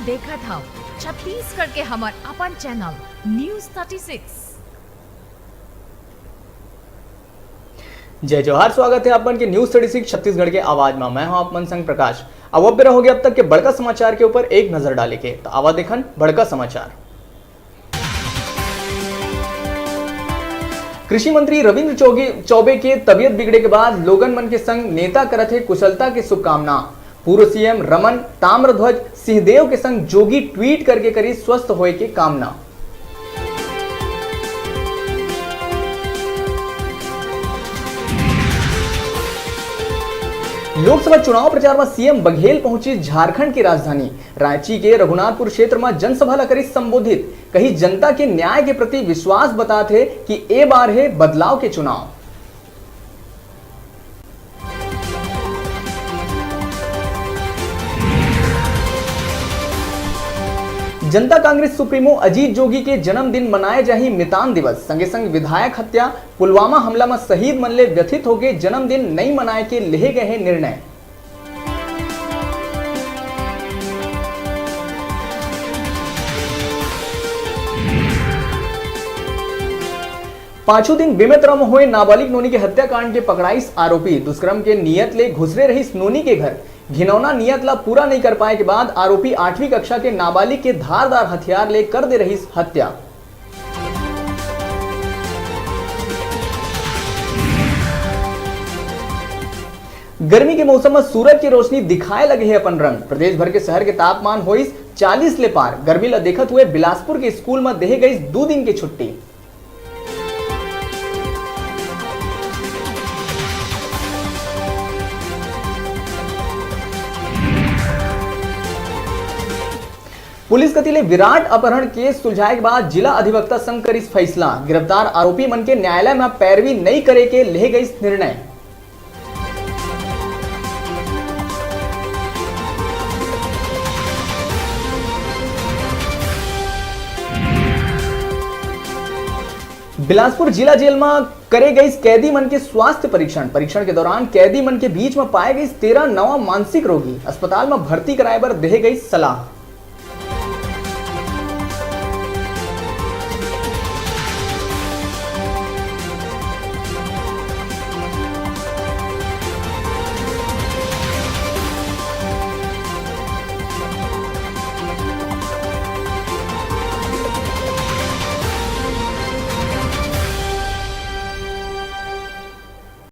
देखा था छत्तीसगढ़ के हमार अपन चैनल न्यूज 36। जय जोहार, स्वागत है अपन के न्यूज 36 छत्तीसगढ़ के आवाज में। मैं हूं आपमन संग प्रकाश। अब रहोगे अब तक के बड़का समाचार के ऊपर एक नजर डाले के तो आवा देखन बड़का समाचार। कृषि मंत्री रविंद्र चौबे के तबियत बिगड़े के बाद लोगन मन के संग नेता करत है कुशलता की शुभकामना। पूर्व सीएम रमन ताम्रध्वज सिंहदेव के संग जोगी ट्वीट करके करी स्वस्थ होए के कामना। लोकसभा चुनाव प्रचार में सीएम बघेल पहुंची झारखंड की राजधानी रांची के रघुनाथपुर क्षेत्र में जनसभा ला करी संबोधित। कही जनता के न्याय के प्रति विश्वास बताते कि ए बार है बदलाव के चुनाव। जनता कांग्रेस सुप्रीमो अजीत जोगी के जन्मदिन मनाए जाही मितान दिवस। संगे संग विधायक हत्या पुलवामा हमला में शहीद मन ले व्यथित होके जन्मदिन नहीं मनाए के ले गए हैं निर्णय। पांचों दिन बेमेतरा में हुए नाबालिग नोनी के हत्याकांड के पकड़ाइस आरोपी। दुष्कर्म के नियत ले घुसरे रही नोनी के घर। घिनौना नियत ला पूरा नहीं कर पाए के बाद आरोपी 8वीं कक्षा के नाबालिग के धारदार हथियार ले कर दे रही हत्या। गर्मी के मौसम में सूरज की रोशनी दिखाए लगे है अपन रंग। प्रदेश भर के शहर के तापमान होइस 40 ले पार। गर्मी ला देखत हुए बिलासपुर के स्कूल में देहे गई 2 दिन की छुट्टी। पुलिस कतिले विराट अपहरण केस सुलझाए के बाद जिला अधिवक्ता संघ करी फैसला। गिरफ्तार आरोपी मन के न्यायालय में पैरवी नहीं करे के ले गई निर्णय। बिलासपुर जिला जेल में करे गई कैदी मन के स्वास्थ्य परीक्षण के दौरान कैदी मन के बीच में पाए गई 13 नवा मानसिक रोगी। अस्पताल में भर्ती कराए बर दे गई सलाह।